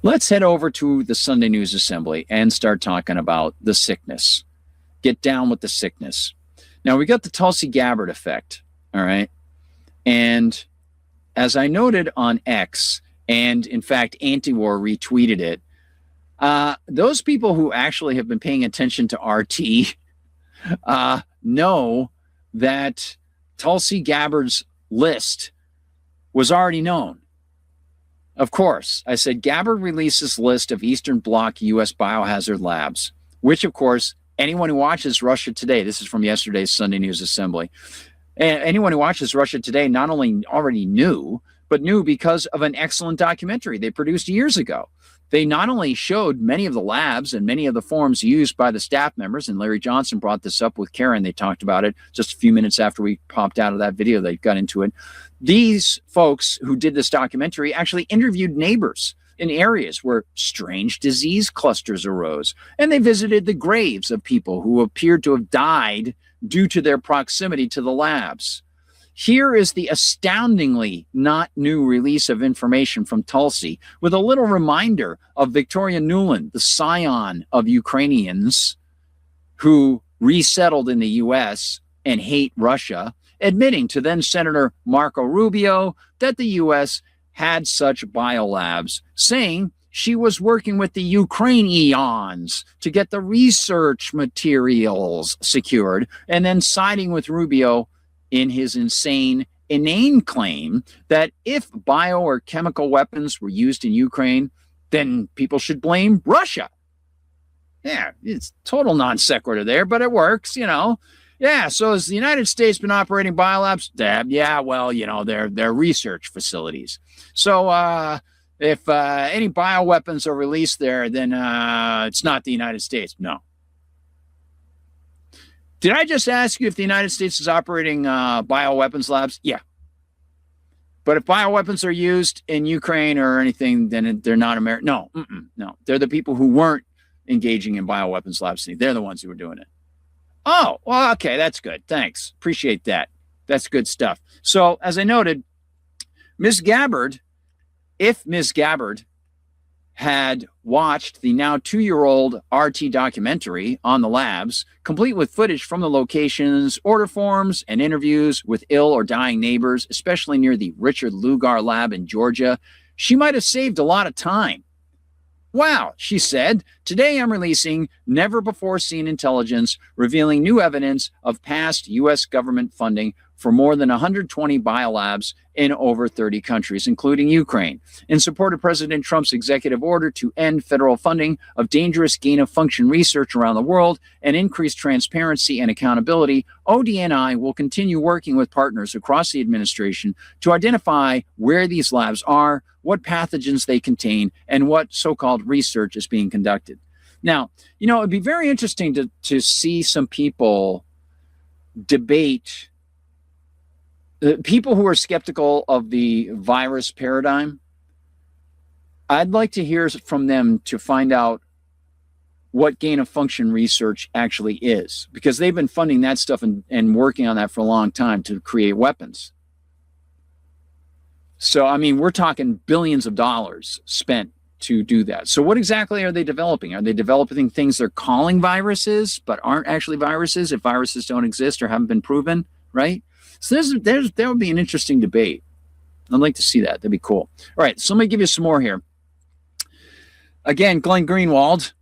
Let's head over to the Sunday News Assembly and start talking about the sickness. Get down with the sickness. Now, we got the Tulsi Gabbard effect, all right? And as I noted on X, and in fact, Antiwar retweeted it, those people who actually have been paying attention to RT know that Tulsi Gabbard's list was already known. Of course, I said Gabbard releases list of Eastern Bloc U.S. biohazard labs, which, of course, anyone who watches Russia Today, this is from yesterday's Sunday News Assembly, anyone who watches Russia Today not only already knew, but knew because of an excellent documentary they produced years ago. They not only showed many of the labs and many of the forms used by the staff members, and Larry Johnson brought this up with Karen. They talked about it just a few minutes after we popped out of that video. They got into it. These folks who did this documentary actually interviewed neighbors in areas where strange disease clusters arose, and they visited the graves of people who appeared to have died due to their proximity to the labs. Here is the astoundingly not new release of information from Tulsi with a little reminder of Victoria Nuland, the scion of Ukrainians who resettled in the U.S. and hate Russia, admitting to then Senator Marco Rubio that the U.S. had such biolabs, saying she was working with the Ukrainians to get the research materials secured, and then siding with Rubio in his inane claim that if bio or chemical weapons were used in Ukraine, then people should blame Russia. Yeah, it's total non sequitur there, but it works, you know. Yeah, so has the United States been operating biolabs? Yeah, well, you know, they're research facilities. So if any bioweapons are released there, then it's not the United States. No. Did I just ask you if the United States is operating bioweapons labs? Yeah. But if bioweapons are used in Ukraine or anything, then they're not American. No, no. They're the people who weren't engaging in bioweapons labs. They're the ones who were doing it. Oh, well, okay, that's good. Thanks. Appreciate that. That's good stuff. So, as I noted, Ms. Gabbard, if Ms. Gabbard had watched the now 2-year-old RT documentary on the labs, complete with footage from the locations, order forms, and interviews with ill or dying neighbors, especially near the Richard Lugar lab in Georgia, she might have saved a lot of time. Wow, she said, today I'm releasing never-before-seen intelligence revealing new evidence of past U.S. government funding for more than 120 biolabs in over 30 countries, including Ukraine, in support of President Trump's executive order to end federal funding of dangerous gain-of-function research around the world and increase transparency and accountability. ODNI will continue working with partners across the administration to identify where these labs are, what pathogens they contain, and what so-called research is being conducted. Now, you know, it'd be very interesting to see some people debate people who are skeptical of the virus paradigm. I'd like to hear from them to find out what gain-of-function research actually is, because they've been funding that stuff and working on that for a long time to create weapons. So, I mean, we're talking billions of dollars spent to do that. So what exactly are they developing? Are they developing things they're calling viruses, but aren't actually viruses if viruses don't exist or haven't been proven, right? So that would be an interesting debate. I'd like to see that. That'd be cool. All right, so let me give you some more here. Again, Glenn Greenwald,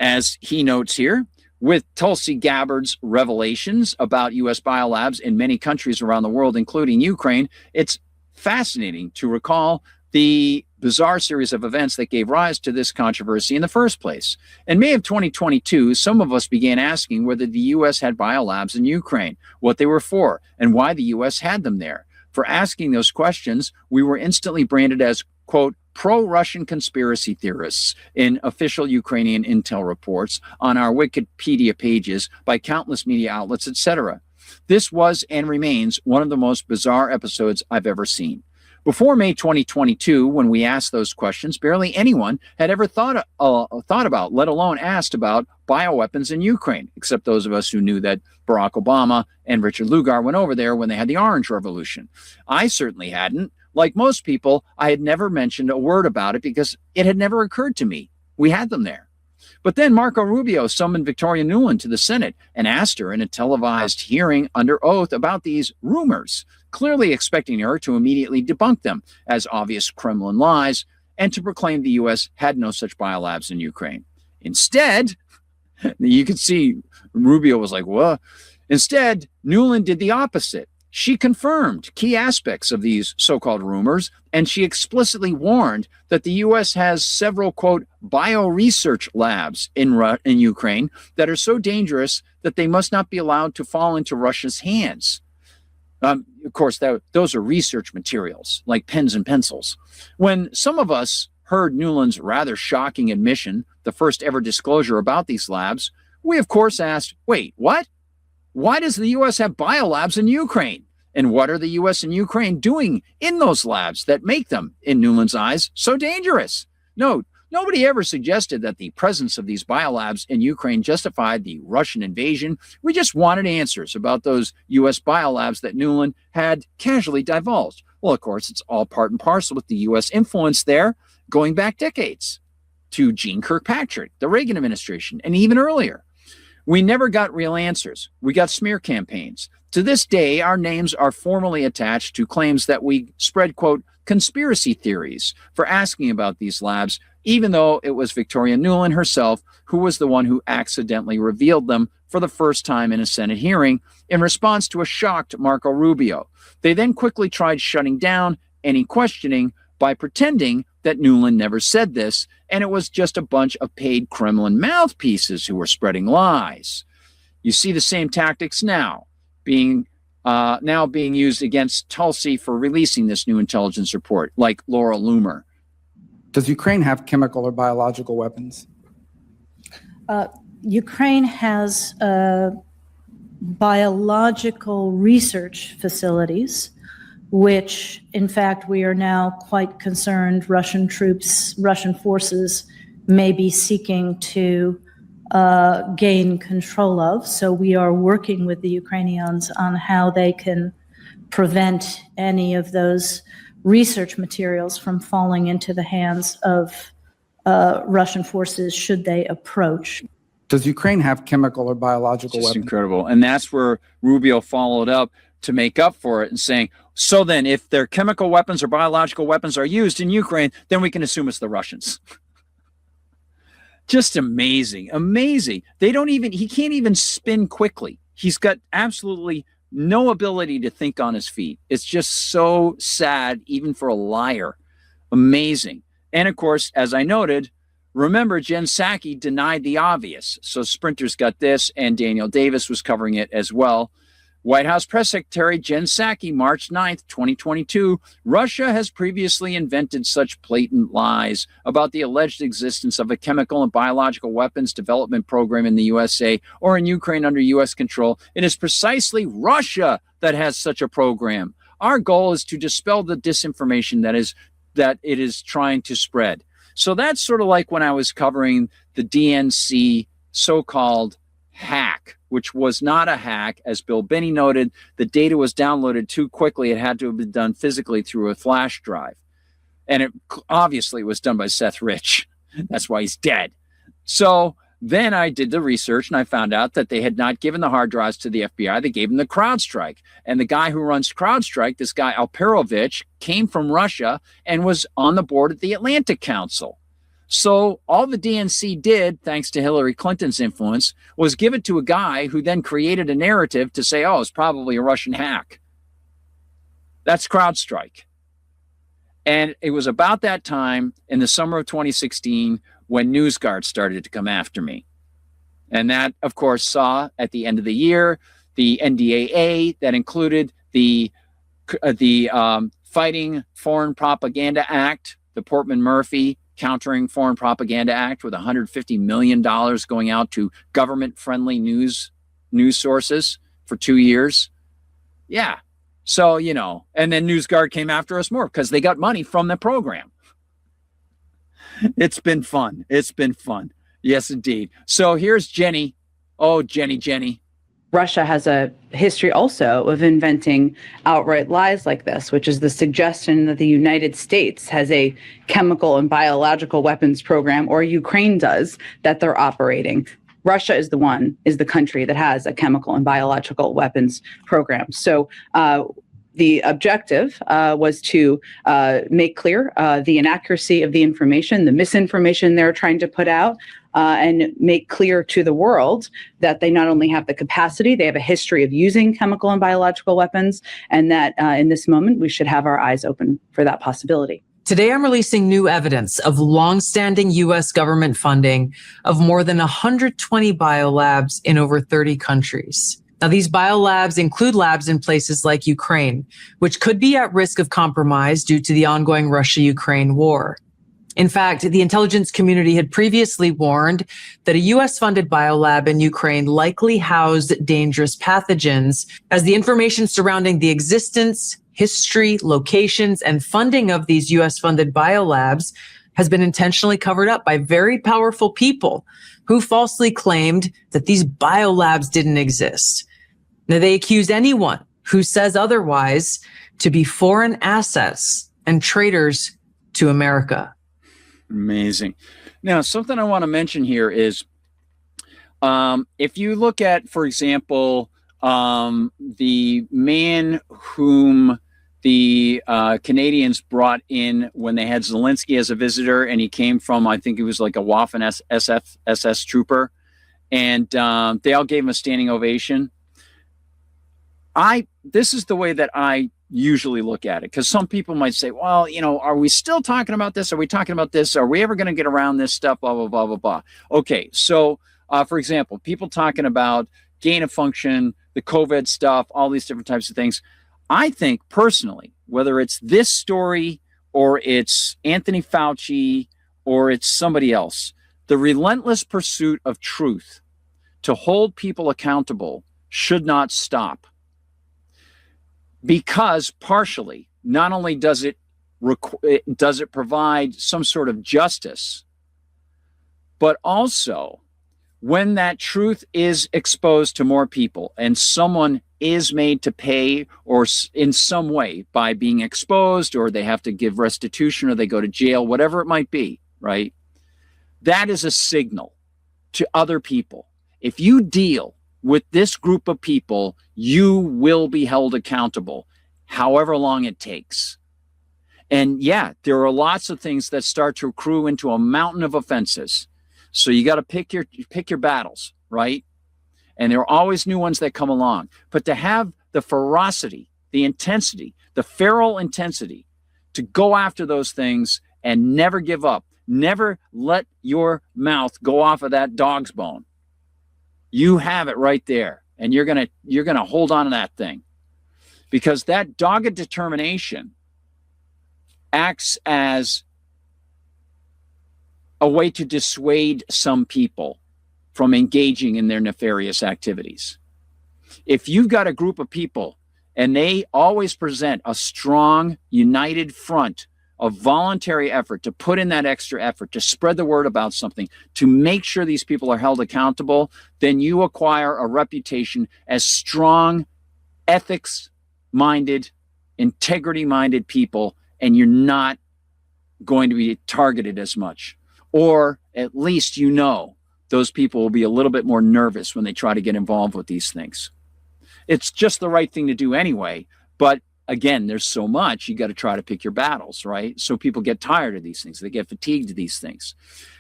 as he notes here, with Tulsi Gabbard's revelations about U.S. biolabs in many countries around the world, including Ukraine, it's fascinating to recall the bizarre series of events that gave rise to this controversy in the first place. In May of 2022, some of us began asking whether the U.S. had biolabs in Ukraine, what they were for, and why the U.S. had them there. For asking those questions, we were instantly branded as, quote, pro-Russian conspiracy theorists in official Ukrainian intel reports, on our Wikipedia pages, by countless media outlets, etc. This was and remains one of the most bizarre episodes I've ever seen. Before May 2022, when we asked those questions, barely anyone had ever thought about, let alone asked about, bioweapons in Ukraine, except those of us who knew that Barack Obama and Richard Lugar went over there when they had the Orange Revolution. I certainly hadn't, Like most people, I had never mentioned a word about it because it had never occurred to me. We had them there. But then Marco Rubio summoned Victoria Nuland to the Senate and asked her in a televised hearing under oath about these rumors, clearly expecting her to immediately debunk them as obvious Kremlin lies and to proclaim the U.S. had no such biolabs in Ukraine. Instead, you could see Rubio was like, what? Instead, Nuland did the opposite. She confirmed key aspects of these so-called rumors, and she explicitly warned that the U.S. has several, quote, bio-research labs in Ukraine that are so dangerous that they must not be allowed to fall into Russia's hands. Of course, those are research materials, like pens and pencils. When some of us heard Nuland's rather shocking admission, the first ever disclosure about these labs, we, of course, asked, wait, what? Why does the U.S. have biolabs in Ukraine? And what are the U.S. and Ukraine doing in those labs that make them, in Nuland's eyes, so dangerous? No, nobody ever suggested that the presence of these biolabs in Ukraine justified the Russian invasion. We just wanted answers about those U.S. biolabs that Nuland had casually divulged. Well, of course, it's all part and parcel with the U.S. influence there going back decades to Gene Kirkpatrick, the Reagan administration, and even earlier. We never got real answers. We got smear campaigns. To this day, our names are formally attached to claims that we spread, quote, conspiracy theories for asking about these labs, even though it was Victoria Nuland herself who was the one who accidentally revealed them for the first time in a Senate hearing in response to a shocked Marco Rubio. They then quickly tried shutting down any questioning by pretending that Nuland never said this, and it was just a bunch of paid Kremlin mouthpieces who were spreading lies. You see the same tactics now being used against Tulsi for releasing this new intelligence report, like Laura Loomer. Does Ukraine have chemical or biological weapons? Ukraine has biological research facilities, which, in fact, we are now quite concerned Russian forces may be seeking to gain control of. So we are working with the Ukrainians on how they can prevent any of those research materials from falling into the hands of Russian forces should they approach. Does Ukraine have chemical or biological weapons? Incredible. And that's where Rubio followed up to make up for it and saying, so then if their chemical weapons or biological weapons are used in Ukraine, then we can assume it's the Russians. Just amazing, amazing. He can't even spin quickly. He's got absolutely no ability to think on his feet. It's just so sad, even for a liar. Amazing. And of course, as I noted, remember, Jen Psaki denied the obvious. So Sprinter's got this, and Daniel Davis was covering it as well. White House Press Secretary Jen Psaki, March 9th, 2022, Russia has previously invented such blatant lies about the alleged existence of a chemical and biological weapons development program in the USA or in Ukraine under U.S. control. It is precisely Russia that has such a program. Our goal is to dispel the disinformation that it is trying to spread. So that's sort of like when I was covering the DNC so-called hack, which was not a hack. As Bill Binney noted, the data was downloaded too quickly. It had to have been done physically through a flash drive. And it obviously was done by Seth Rich. That's why he's dead. So then I did the research and I found out that they had not given the hard drives to the FBI. They gave them the CrowdStrike. And the guy who runs CrowdStrike, this guy Alperovich, came from Russia and was on the board at the Atlantic Council. So all the DNC did, thanks to Hillary Clinton's influence, was give it to a guy who then created a narrative to say, oh, it's probably a Russian hack. That's CrowdStrike. And it was about that time in the summer of 2016 when NewsGuard started to come after me. And that, of course, saw at the end of the year, the NDAA that included the Fighting Foreign Propaganda Act, the Portman-Murphy Countering Foreign Propaganda Act with $150 million going out to government-friendly news sources for 2 years. Yeah. So, and then NewsGuard came after us more because they got money from the program. It's been fun. It's been fun. Yes, indeed. So here's Jenny. Oh, Jenny. Russia has a history also of inventing outright lies like this, which is the suggestion that the United States has a chemical and biological weapons program, or Ukraine does, that they're operating. Russia is the country that has a chemical and biological weapons program. So the objective was to make clear the inaccuracy of the information, the misinformation they're trying to put out, and make clear to the world that they not only have the capacity, they have a history of using chemical and biological weapons, and that in this moment, we should have our eyes open for that possibility. Today, I'm releasing new evidence of longstanding U.S. government funding of more than 120 biolabs in over 30 countries. Now, these biolabs include labs in places like Ukraine, which could be at risk of compromise due to the ongoing Russia-Ukraine war. In fact, the intelligence community had previously warned that a U.S.-funded biolab in Ukraine likely housed dangerous pathogens, as the information surrounding the existence, history, locations, and funding of these U.S.-funded biolabs has been intentionally covered up by very powerful people who falsely claimed that these biolabs didn't exist. Now, they accuse anyone who says otherwise to be foreign assets and traitors to America. Amazing. Now, something I want to mention here is if you look at, for example, the man whom the Canadians brought in when they had Zelensky as a visitor, and he came from, I think he was like a Waffen SS trooper, and they all gave him a standing ovation. This is the way that I usually look at it, because some people might say, well, you know, are we still talking about this? Are we talking about this? Are we ever going to get around this stuff? Blah, blah, blah, blah, blah. Okay, so for example, people talking about gain of function, the COVID stuff, all these different types of things. I think personally, whether it's this story or it's Anthony Fauci or it's somebody else, the relentless pursuit of truth to hold people accountable should not stop. Because partially, not only does it provide some sort of justice, but also when that truth is exposed to more people and someone is made to pay or in some way by being exposed, or they have to give restitution or they go to jail, whatever it might be, right? That is a signal to other people. If you deal with this group of people, you will be held accountable, however long it takes. And yeah, there are lots of things that start to accrue into a mountain of offenses. So you got to pick your battles, right? And there are always new ones that come along. But to have the ferocity, the intensity, the feral intensity to go after those things and never give up, never let your mouth go off of that dog's bone. You have it right there, and you're gonna hold on to that thing, because that dogged determination acts as a way to dissuade some people from engaging in their nefarious activities. If you've got a group of people and they always present a strong, united front of voluntary effort to put in that extra effort, to spread the word about something, to make sure these people are held accountable, then you acquire a reputation as strong, ethics-minded, integrity-minded people, and you're not going to be targeted as much. Or at least you know those people will be a little bit more nervous when they try to get involved with these things. It's just the right thing to do anyway, but again, there's so much, you got to try to pick your battles, right? So people get tired of these things. They get fatigued of these things.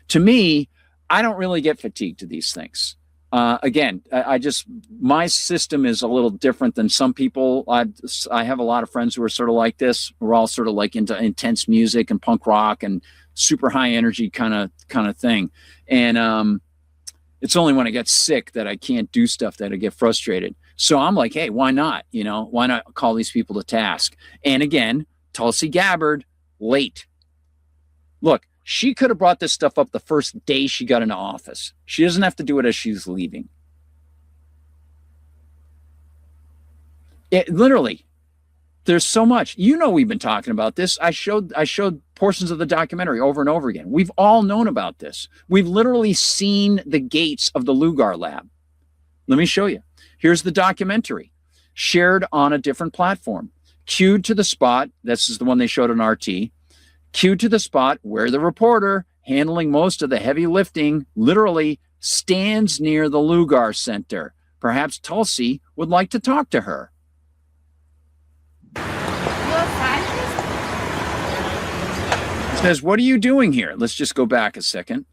To me, I don't really get fatigued to these things. Again, my system is a little different than some people. I have a lot of friends who are sort of like this. We're all sort of like into intense music and punk rock and super high energy kind of thing. And it's only when I get sick that I can't do stuff that I get frustrated. So I'm like, hey, why not? You know, why not call these people to task? And again, Tulsi Gabbard, late. Look, she could have brought this stuff up the first day she got into office. She doesn't have to do it as she's leaving. Literally, there's so much. You know, we've been talking about this. I showed portions of the documentary over and over again. We've all known about this. We've literally seen the gates of the Lugar lab. Let me show you. Here's the documentary, shared on a different platform, cued to the spot. This is the one they showed on RT. Cued to the spot where the reporter, handling most of the heavy lifting, literally stands near the Lugar Center. Perhaps Tulsi would like to talk to her. Says, what are you doing here? Let's just go back a second.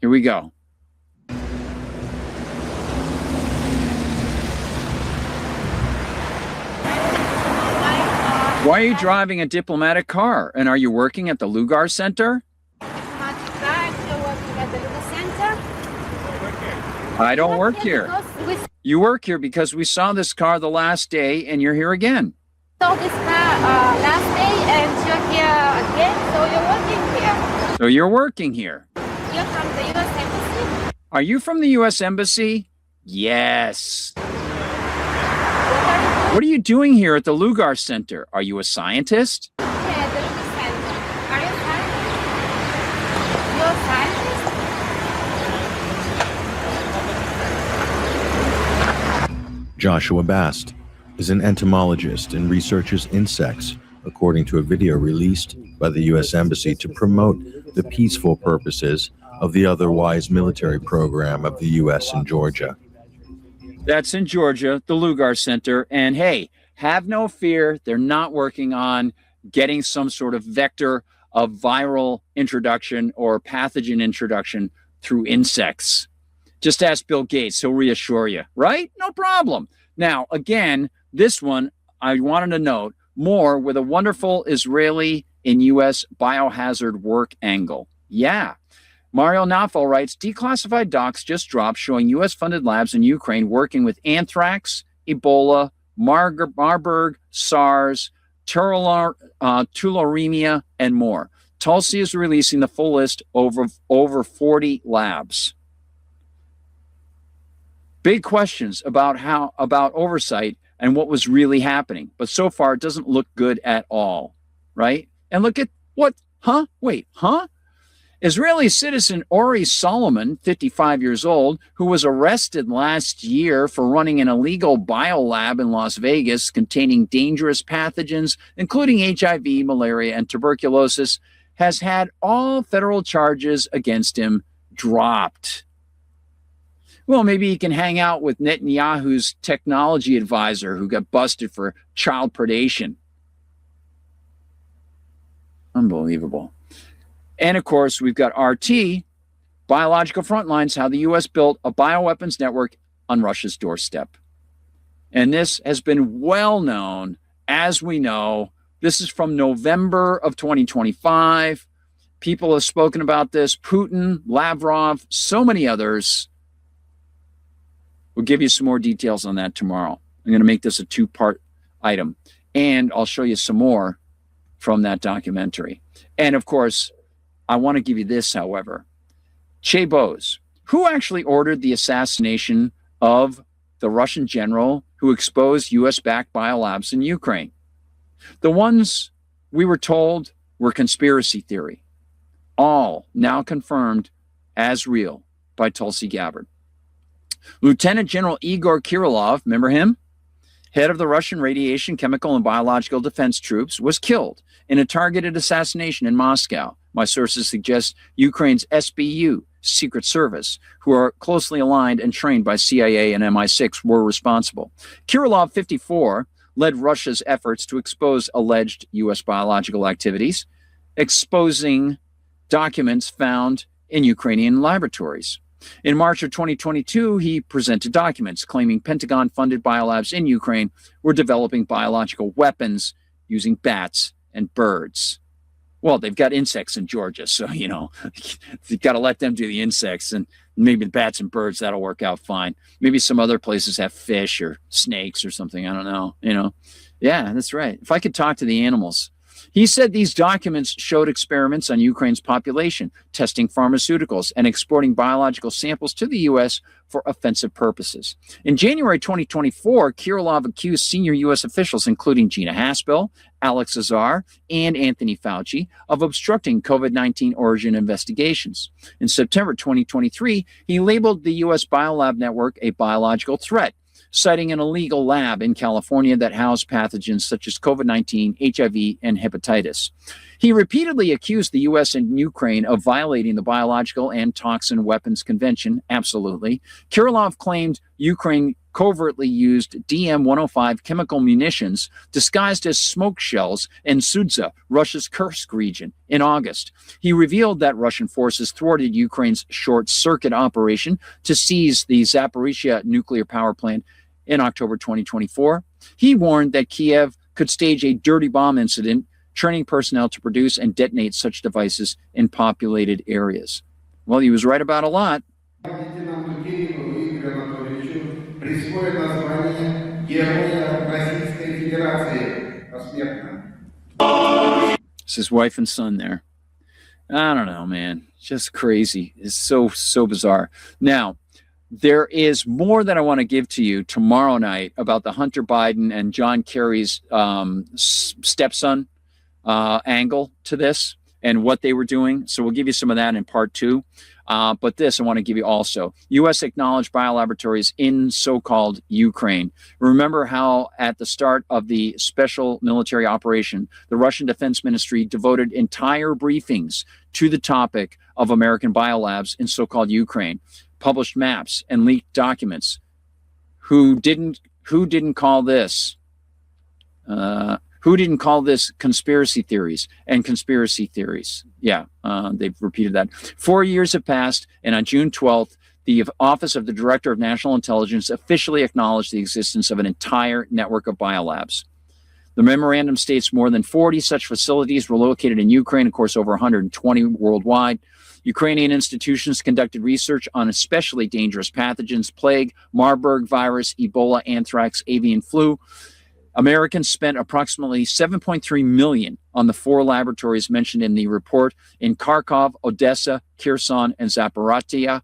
Here we go. Why are you driving a diplomatic car? And are you working at the Lugar Center? I don't work here. You work here because we saw this car the last day and you're here again. So this last day and you're here again, so you're working here. So you're working here. You're from the U.S. Embassy? Are you from the U.S. Embassy? Yes. What are you doing here at the Lugar Center? Are you a scientist? Yeah, the Lugar Center. Are you a scientist? You're a scientist? Joshua Bast is an entomologist and researches insects, according to a video released by the U.S. Embassy to promote the peaceful purposes of the otherwise military program of the U.S. in Georgia. That's in Georgia, the Lugar Center. And hey, have no fear. They're not working on getting some sort of vector of viral introduction or pathogen introduction through insects. Just ask Bill Gates. He'll reassure you, right? No problem. Now, again, this one, I wanted to note more with a wonderful Israeli and U.S. biohazard work angle. Yeah. Mario Nafel writes, declassified docs just dropped showing U.S.-funded labs in Ukraine working with anthrax, Ebola, Marburg, SARS, tularemia, and more. Tulsi is releasing the full list over 40 labs. Big questions about oversight and what was really happening. But so far, it doesn't look good at all, right? And look at what, Israeli citizen Ori Solomon, 55 years old, who was arrested last year for running an illegal biolab in Las Vegas containing dangerous pathogens, including HIV, malaria, and tuberculosis, has had all federal charges against him dropped. Well, maybe he can hang out with Netanyahu's technology advisor who got busted for child predation. Unbelievable. And of course, we've got RT, Biological Frontlines, how the U.S. built a bioweapons network on Russia's doorstep. And this has been well known, as we know. This is from November of 2025. People have spoken about this. Putin, Lavrov, so many others. We'll give you some more details on that tomorrow. I'm going to make this a two-part item. And I'll show you some more from that documentary. And of course, I want to give you this, however. Che Bose, who actually ordered the assassination of the Russian general who exposed U.S.-backed biolabs in Ukraine? The ones we were told were conspiracy theory, all now confirmed as real by Tulsi Gabbard. Lieutenant General Igor Kirillov, remember him? Head of the Russian Radiation, Chemical, and Biological Defense Troops, was killed in a targeted assassination in Moscow. My sources suggest Ukraine's SBU, Secret Service, who are closely aligned and trained by CIA and MI6, were responsible. Kirillov, 54, led Russia's efforts to expose alleged U.S. biological activities, exposing documents found in Ukrainian laboratories. In March of 2022, he presented documents claiming Pentagon-funded biolabs in Ukraine were developing biological weapons using bats and birds. Well, they've got insects in Georgia, so, you've got to let them do the insects, and maybe the bats and birds, that'll work out fine. Maybe some other places have fish or snakes or something. I don't know, Yeah, that's right. If I could talk to the animals. He said these documents showed experiments on Ukraine's population, testing pharmaceuticals, and exporting biological samples to the U.S. for offensive purposes. In January 2024, Kirilov accused senior U.S. officials, including Gina Haspel, Alex Azar, and Anthony Fauci, of obstructing COVID-19 origin investigations. In September 2023, he labeled the U.S. Biolab network a biological threat, citing an illegal lab in California that housed pathogens such as COVID-19, HIV, and hepatitis. He repeatedly accused the U.S. and Ukraine of violating the Biological and Toxin Weapons Convention. Absolutely. Kirilov claimed Ukraine covertly used DM-105 chemical munitions disguised as smoke shells in Sudza, Russia's Kursk region, in August. He revealed that Russian forces thwarted Ukraine's short-circuit operation to seize the Zaporizhia nuclear power plant in October 2024. He warned that Kiev could stage a dirty bomb incident, training personnel to produce and detonate such devices in populated areas. Well, he was right about a lot. It's his wife and son there. I don't know, man. Just crazy. It's so bizarre. Now, there is more that I want to give to you tomorrow night about the Hunter Biden and John Kerry's stepson angle to this and what they were doing. So we'll give you some of that in part 2. But this I want to give you also. U.S. acknowledged biolaboratories in so-called Ukraine. Remember how at the start of the special military operation, the Russian Defense Ministry devoted entire briefings to the topic of American biolabs in so-called Ukraine, published maps and leaked documents. Who didn't call this? Who didn't call this conspiracy theories and conspiracy theories? Yeah, they've repeated that. 4 years have passed, and on June 12th, the Office of the Director of National Intelligence officially acknowledged the existence of an entire network of biolabs. The memorandum states more than 40 such facilities were located in Ukraine, of course, over 120 worldwide. Ukrainian institutions conducted research on especially dangerous pathogens, plague, Marburg virus, Ebola, anthrax, avian flu. Americans spent approximately $7.3 million on the 4 laboratories mentioned in the report in Kharkov, Odessa, Kherson, and Zaporizhia.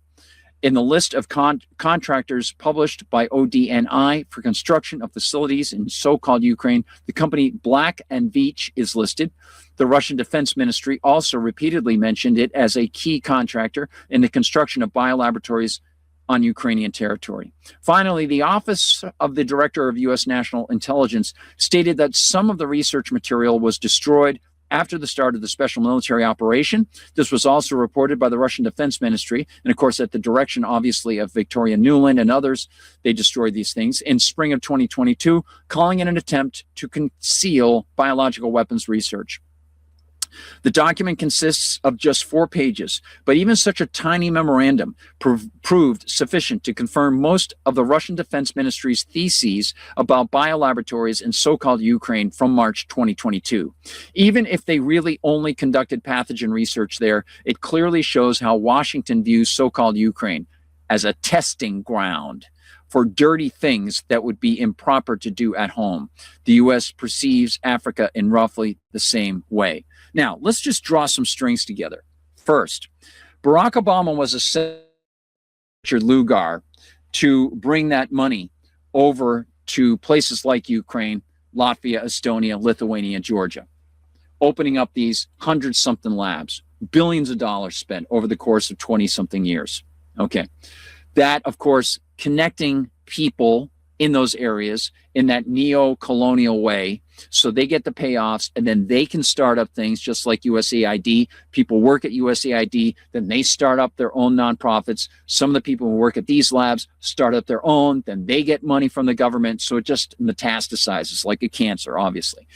In the list of contractors published by ODNI for construction of facilities in so-called Ukraine, the company Black & Veatch is listed. The Russian Defense Ministry also repeatedly mentioned it as a key contractor in the construction of biolaboratories on Ukrainian territory. Finally, the Office of the Director of U.S. National Intelligence stated that some of the research material was destroyed after the start of the special military operation. This was also reported by the Russian Defense Ministry, and of course, at the direction, obviously, of Victoria Nuland and others, they destroyed these things in spring of 2022, calling it an attempt to conceal biological weapons research. The document consists of just 4 pages, but even such a tiny memorandum proved sufficient to confirm most of the Russian Defense Ministry's theses about biolaboratories in so-called Ukraine from March 2022. Even if they really only conducted pathogen research there, it clearly shows how Washington views so-called Ukraine as a testing ground for dirty things that would be improper to do at home. The U.S. perceives Africa in roughly the same way. Now, let's just draw some strings together. First, Barack Obama was a Richard Lugar to bring that money over to places like Ukraine, Latvia, Estonia, Lithuania, Georgia, opening up these 100-something labs, billions of dollars spent over the course of 20-something years. Okay. That, of course, connecting people in those areas in that neo-colonial way, so they get the payoffs, and then they can start up things just like USAID. People work at USAID, then they start up their own nonprofits. Some of the people who work at these labs start up their own, then they get money from the government, so it just metastasizes like a cancer, obviously.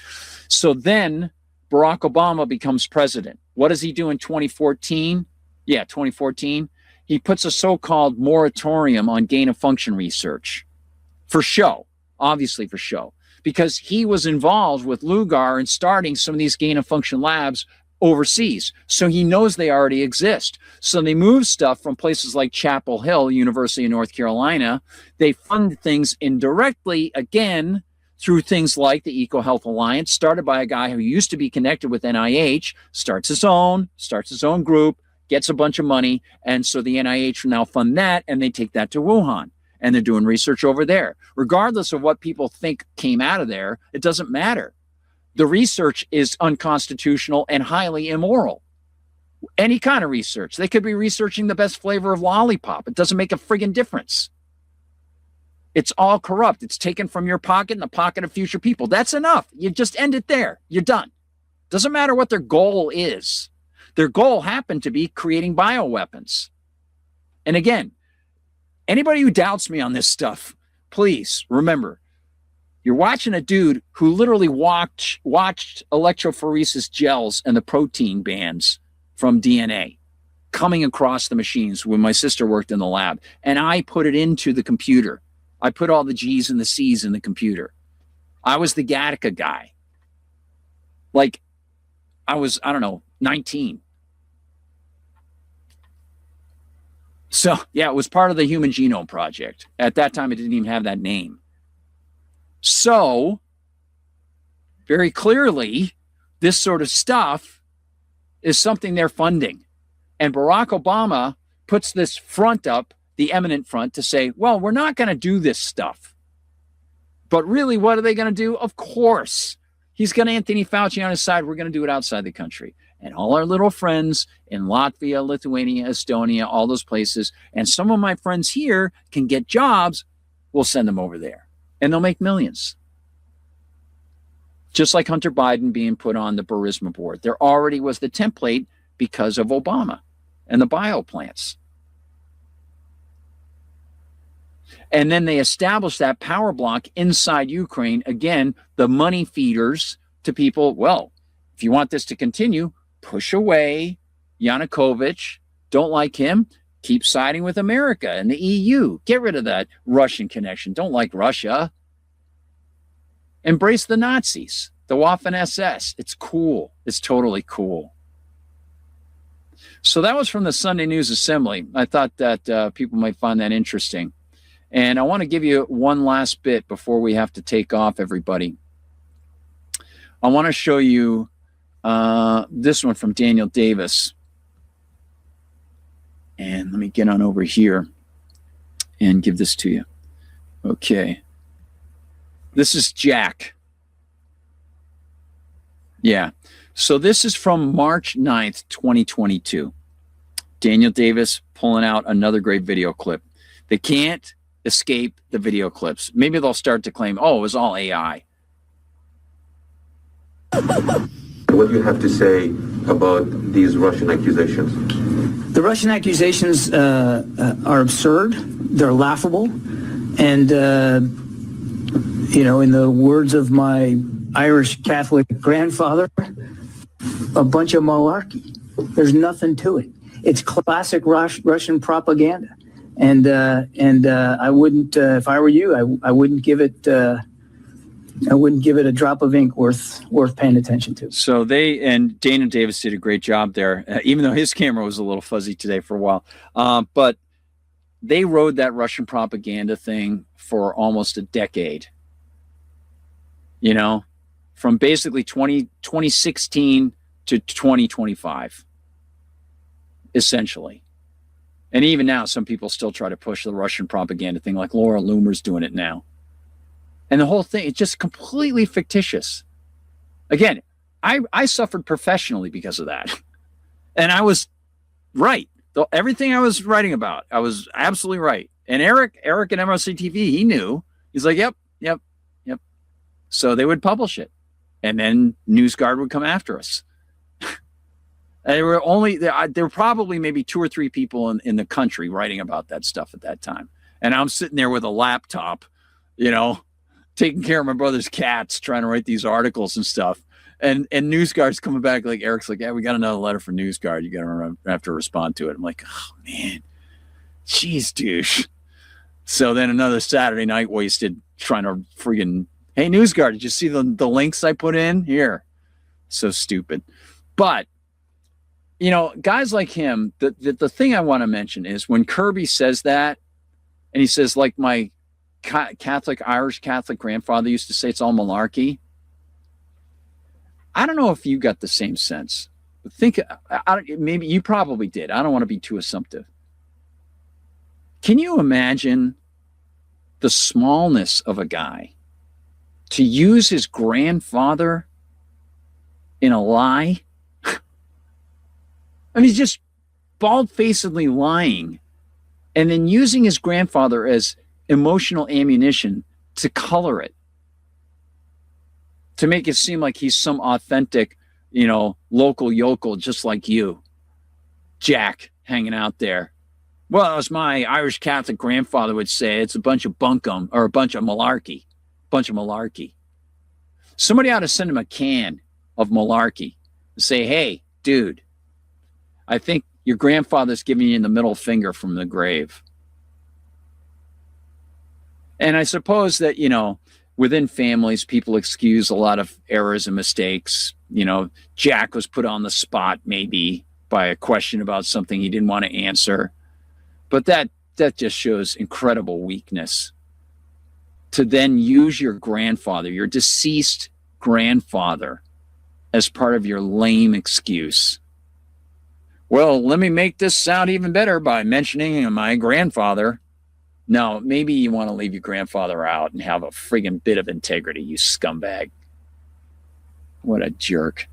So then Barack Obama becomes president. What does he do in 2014? Yeah, 2014. He puts a so-called moratorium on gain-of-function research for show, obviously for show, because he was involved with Lugar in starting some of these gain-of-function labs overseas. So he knows they already exist. So they move stuff from places like Chapel Hill, University of North Carolina. They fund things indirectly, again, through things like the EcoHealth Alliance, started by a guy who used to be connected with NIH, starts his own group, gets a bunch of money, and so the NIH will now fund that, and they take that to Wuhan, and they're doing research over there. Regardless of what people think came out of there, it doesn't matter. The research is unconstitutional and highly immoral. Any kind of research. They could be researching the best flavor of lollipop. It doesn't make a friggin' difference. It's all corrupt. It's taken from your pocket and the pocket of future people. That's enough. You just end it there. You're done. Doesn't matter what their goal is. Their goal happened to be creating bioweapons. And again, anybody who doubts me on this stuff, please remember, you're watching a dude who literally watched electrophoresis gels and the protein bands from DNA coming across the machines when my sister worked in the lab. And I put it into the computer. I put all the G's and the C's in the computer. I was the Gattaca guy. Like, I was, 19. So, yeah, it was part of the Human Genome Project. At that time, it didn't even have that name. So, very clearly, this sort of stuff is something they're funding. And Barack Obama puts this front up, the eminent front, to say, well, we're not going to do this stuff. But really, what are they going to do? Of course. He's got Anthony Fauci on his side. We're going to do it outside the country. And all our little friends in Latvia, Lithuania, Estonia, all those places, and some of my friends here can get jobs, we'll send them over there. And they'll make millions. Just like Hunter Biden being put on the Burisma board. There already was the template because of Obama and the bio plants. And then they established that power block inside Ukraine. Again, the money feeders to people. Well, if you want this to continue, push away Yanukovych. Don't like him. Keep siding with America and the EU. Get rid of that Russian connection. Don't like Russia. Embrace the Nazis, the Waffen-SS. It's cool. It's totally cool. So that was from the Sunday News Assembly. I thought that people might find that interesting. And I want to give you one last bit before we have to take off, everybody. I want to show you this one from Daniel Davis. And let me get on over here and give this to you. Okay. This is Jack. Yeah. So this is from March 9th, 2022. Daniel Davis pulling out another great video clip. They can't escape the video clips. Maybe they'll start to claim, oh, it was all AI. What do you have to say about these Russian accusations? The Russian accusations are absurd. They're laughable. And, in the words of my Irish Catholic grandfather, a bunch of malarkey. There's nothing to it. It's classic Russian propaganda. And I wouldn't, if I were you, I wouldn't give it. I wouldn't give it a drop of ink worth paying attention to. So and Dana Davis did a great job there, even though his camera was a little fuzzy today for a while. But they rode that Russian propaganda thing for almost a decade. From basically 2016 to 2025, essentially. And even now, some people still try to push the Russian propaganda thing, like Laura Loomer's doing it now. And the whole thing, it's just completely fictitious. Again, I suffered professionally because of that. And I was right. Everything I was writing about, I was absolutely right. And Eric at MRC TV, he knew. He's like, yep. So they would publish it. And then NewsGuard would come after us. And there were probably maybe 2 or 3 people in the country writing about that stuff at that time. And I'm sitting there with a laptop, taking care of my brother's cats, trying to write these articles and stuff. And NewsGuard's coming back, like Eric's like, yeah, we got another letter from NewsGuard. You got to have to respond to it. I'm like, oh man, jeez, douche. So then another Saturday night wasted trying to friggin', hey, NewsGuard, did you see the links I put in here? So stupid. But, guys like him, the thing I want to mention is when Kirby says that, and he says, like my Catholic, Irish Catholic grandfather used to say it's all malarkey. I don't know if you got the same sense. But maybe you probably did. I don't want to be too assumptive. Can you imagine the smallness of a guy to use his grandfather in a lie? I mean, he's just bald-facedly lying and then using his grandfather as emotional ammunition to color it, to make it seem like he's some authentic, local yokel just like you, Jack, hanging out there. Well, as my Irish Catholic grandfather would say, it's a bunch of bunkum, or a bunch of malarkey. Somebody ought to send him a can of malarkey and say, hey, dude, I think your grandfather's giving you the middle finger from the grave. And I suppose that, within families, people excuse a lot of errors and mistakes. Jack was put on the spot maybe by a question about something he didn't want to answer. But that just shows incredible weakness to then use your grandfather, your deceased grandfather, as part of your lame excuse. Well, let me make this sound even better by mentioning my grandfather. No, maybe you want to leave your grandfather out and have a friggin' bit of integrity, you scumbag. What a jerk.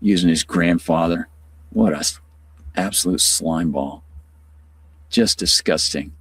Using his grandfather. What a absolute slimeball. Just disgusting.